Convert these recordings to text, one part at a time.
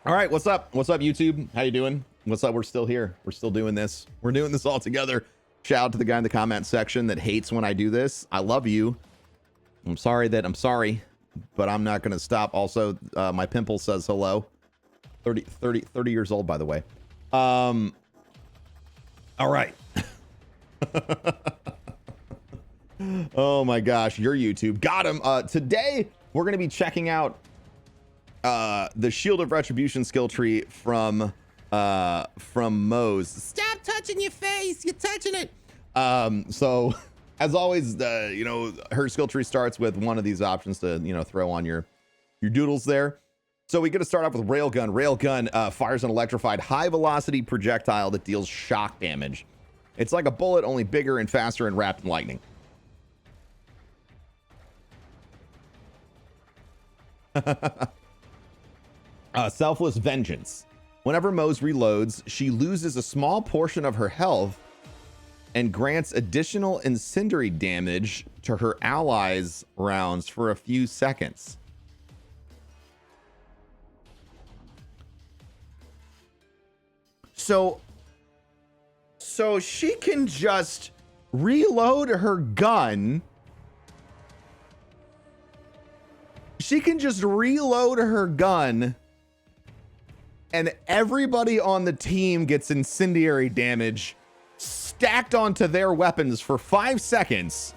All right, what's up? What's up, YouTube? How you doing? What's up? We're still here. We're still doing this. We're doing this all together. Shout out to the guy in the comment section that hates when I do this. I love you. I'm sorry, but I'm not going to stop. Also, my pimple says hello. 30 years old, by the way. All right. Oh my gosh, your YouTube. Got him. Today, we're going to be checking out the Shield of Retribution skill tree from Moze'S. Stop touching your face. You're touching it. So as always, you know, her skill tree starts with one of these options to, you know, throw on your doodles there. So we get to start off with Railgun. Railgun fires an electrified high-velocity projectile that deals shock damage. It's like a bullet, only bigger and faster and wrapped in lightning. Selfless Vengeance. Whenever Moze'S reloads, she loses a small portion of her health and grants additional incendiary damage to her allies' rounds for a few seconds. So she can just reload her gun. She can just reload her gun and everybody on the team gets incendiary damage stacked onto their weapons for 5 seconds,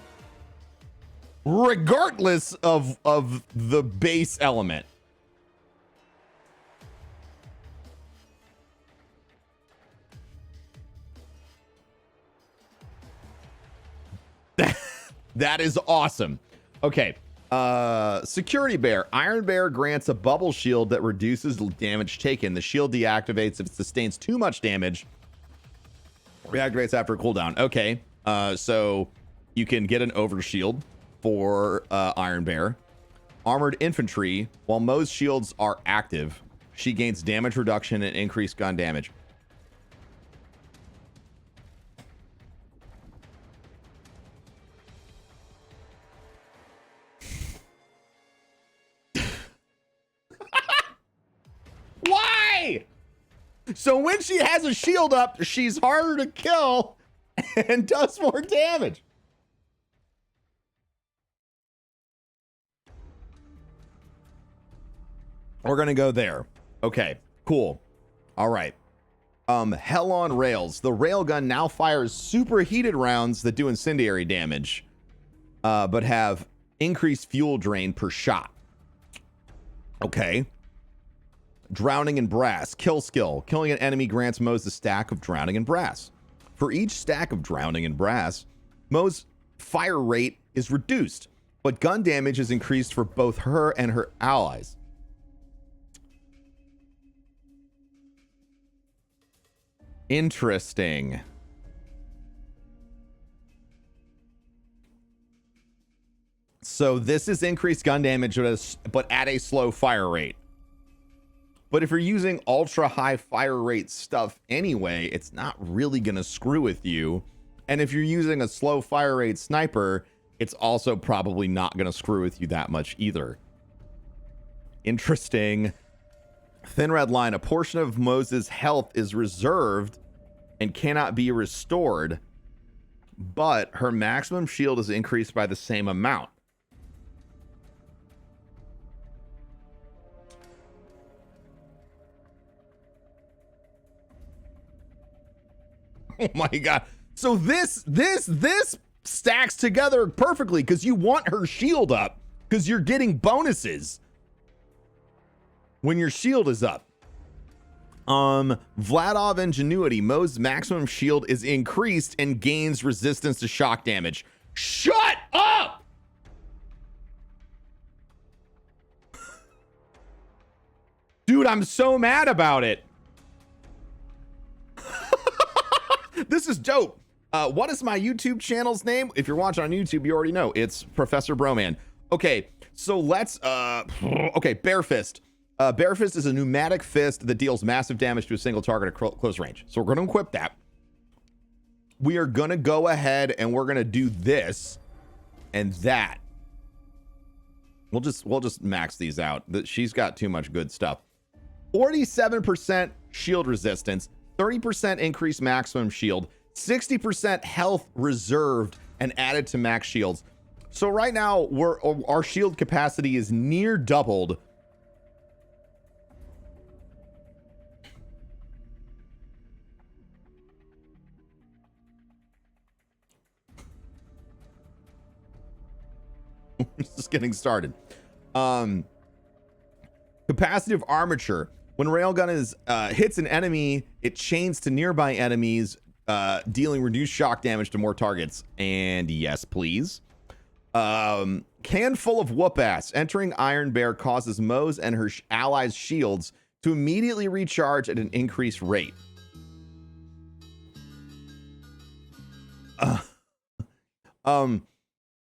regardless of the base element. That is awesome. Okay. Security Bear. Iron Bear grants a bubble shield that reduces damage taken. The shield deactivates if it sustains too much damage. Reactivates after a cooldown. Okay. So you can get an overshield for Iron Bear. Armored Infantry. While Moze'S shields are active, she gains damage reduction and increased gun damage. Why? So when she has a shield up, she's harder to kill and does more damage. We're gonna go there. Okay, cool. All right. Hell on Rails. The railgun now fires superheated rounds that do incendiary damage, but have increased fuel drain per shot. Okay. Drowning in Brass. Kill skill. Killing an enemy grants Moze'S a stack of Drowning in Brass. For each stack of Drowning in Brass, Moze'S fire rate is reduced, but gun damage is increased for both her and her allies. Interesting. So this is increased gun damage, but at a slow fire rate. But if you're using ultra high fire rate stuff anyway, it's not really going to screw with you. And if you're using a slow fire rate sniper, it's also probably not going to screw with you that much either. Interesting. Thin Red Line. A portion of Moze'S health is reserved and cannot be restored, but her maximum shield is increased by the same amount. Oh my god. So this stacks together perfectly because you want her shield up because you're getting bonuses when your shield is up. Vladov Ingenuity. Moze's maximum shield is increased and gains resistance to shock damage. Shut up! Dude, I'm so mad about it. This is dope. What is my YouTube channel's name? If you're watching on YouTube, you already know. It's ProfessorBroman. Okay, so let's... okay, Bear Fist. Bear Fist is a pneumatic fist that deals massive damage to a single target at close range. So we're going to equip that. We are going to go ahead and we're going to do this and that. We'll just max these out. She's got too much good stuff. 47% shield resistance, 30% increased maximum shield, 60% health reserved and added to max shields. So right now our shield capacity is near doubled. It's just getting started. Capacitive armature. When railgun is hits an enemy, it chains to nearby enemies, dealing reduced shock damage to more targets. And yes, please. Can full of whoop ass. Entering Iron Bear causes Moze and her allies' shields to immediately recharge at an increased rate.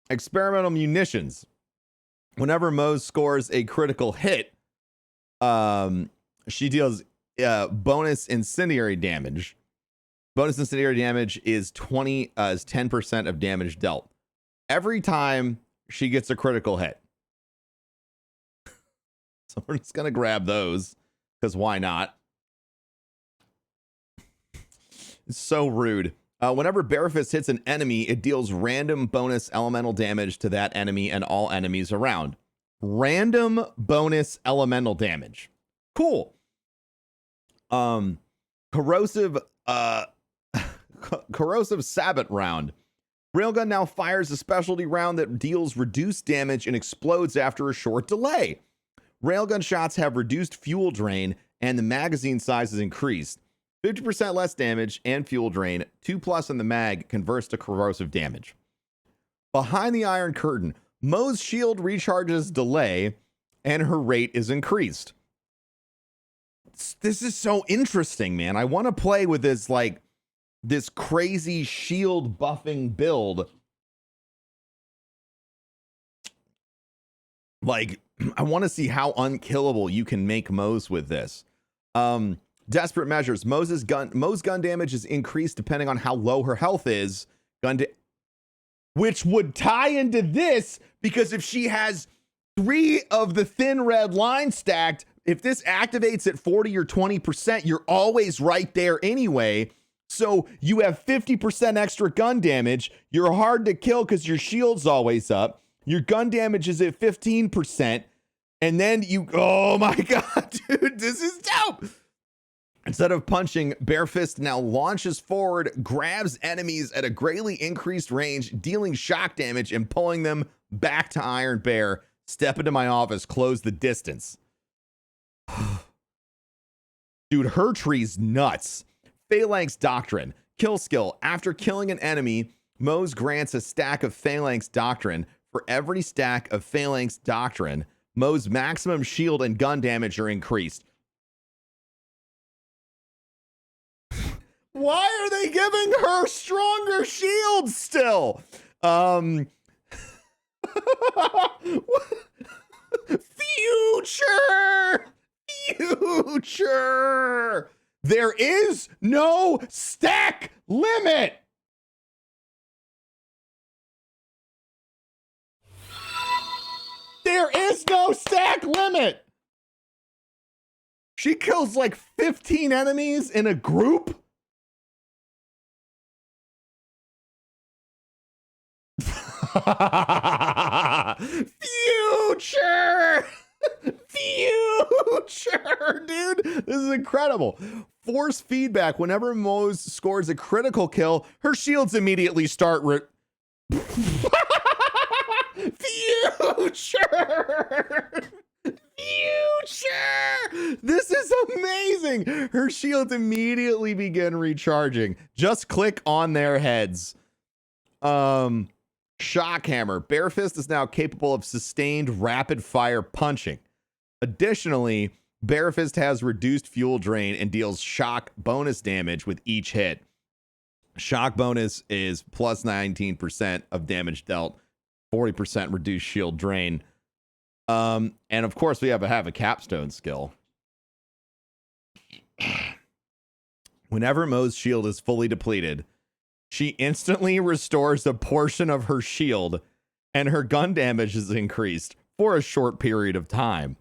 Experimental munitions. Whenever Moze scores a critical hit, she deals bonus incendiary damage. Bonus incendiary damage is 10% of damage dealt every time she gets a critical hit. So we're just gonna grab those because why not? It's so rude. Whenever Barefist hits an enemy, it deals random bonus elemental damage to that enemy and all enemies around. Random bonus elemental damage. Cool. Corrosive Sabot round. Railgun now fires a specialty round that deals reduced damage and explodes after a short delay. Railgun shots have reduced fuel drain and the magazine size is increased. 50% less damage and fuel drain. 2+ in the mag converts to corrosive damage. Behind the Iron Curtain, Moze's shield recharges delay and her rate is increased. This is so interesting, man. I want to play with this, like, this crazy shield buffing build. Like, I want to see how unkillable you can make Moze with this. Desperate measures. Moze's gun damage is increased depending on how low her health is. Which would tie into this, because if she has 3 of the thin red line stacked, if this activates at 40 or 20%, you're always right there anyway. So you have 50% extra gun damage. You're hard to kill because your shield's always up. Your gun damage is at 15%. And then oh my God, dude, this is dope. Instead of punching, Barefist now launches forward, grabs enemies at a greatly increased range, dealing shock damage and pulling them back to Iron Bear. Step into my office, close the distance. Dude, her tree's nuts. Phalanx Doctrine. Kill skill. After killing an enemy, Moze grants a stack of Phalanx Doctrine. For every stack of Phalanx Doctrine, Moze's maximum shield and gun damage are increased. Why are they giving her stronger shields still? Future. There is no stack limit. There is no stack limit. She kills like 15 enemies in a group. Future, dude, this is incredible. Force feedback. Whenever Moze scores a critical kill, her shields immediately start Future! This is amazing. Her shields immediately begin recharging. Just click on their heads. Shock hammer. Barefist is now capable of sustained rapid fire punching. Additionally, Barefist has reduced fuel drain and deals shock bonus damage with each hit. Shock bonus is plus 19% of damage dealt, 40% reduced shield drain. And of course we have a capstone skill. Whenever Moze's shield is fully depleted, she instantly restores a portion of her shield and her gun damage is increased for a short period of time.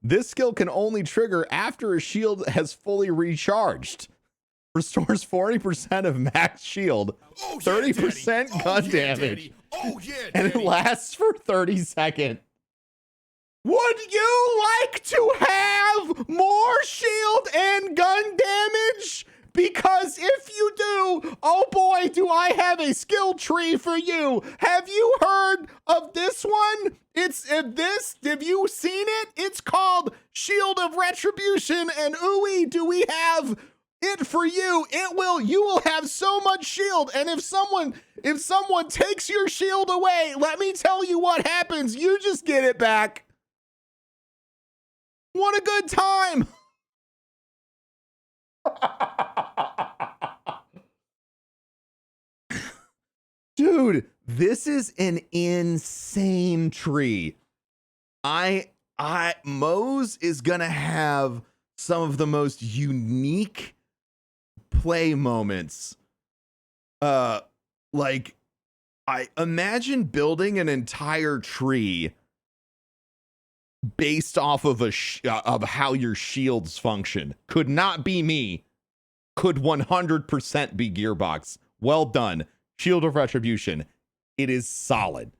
This skill can only trigger after a shield has fully recharged. Restores 40% of max shield, 30% gun damage, and it lasts for 30 seconds. Would you like to have more shield and gun damage? Because if you do, oh boy, do I have a skill tree for you. Have you heard of this one? Have you seen it? It's called Shield of Retribution, and ooey, do we have it for you. You will have so much shield, and if someone takes your shield away, let me tell you what happens. You just get it back. What a good time. Dude, this is an insane tree. Moze is gonna have some of the most unique play moments. Like, I imagine building an entire tree based off of of how your shields function. Could not be me. Could 100% be Gearbox. Well done. Shield of Retribution. It is solid.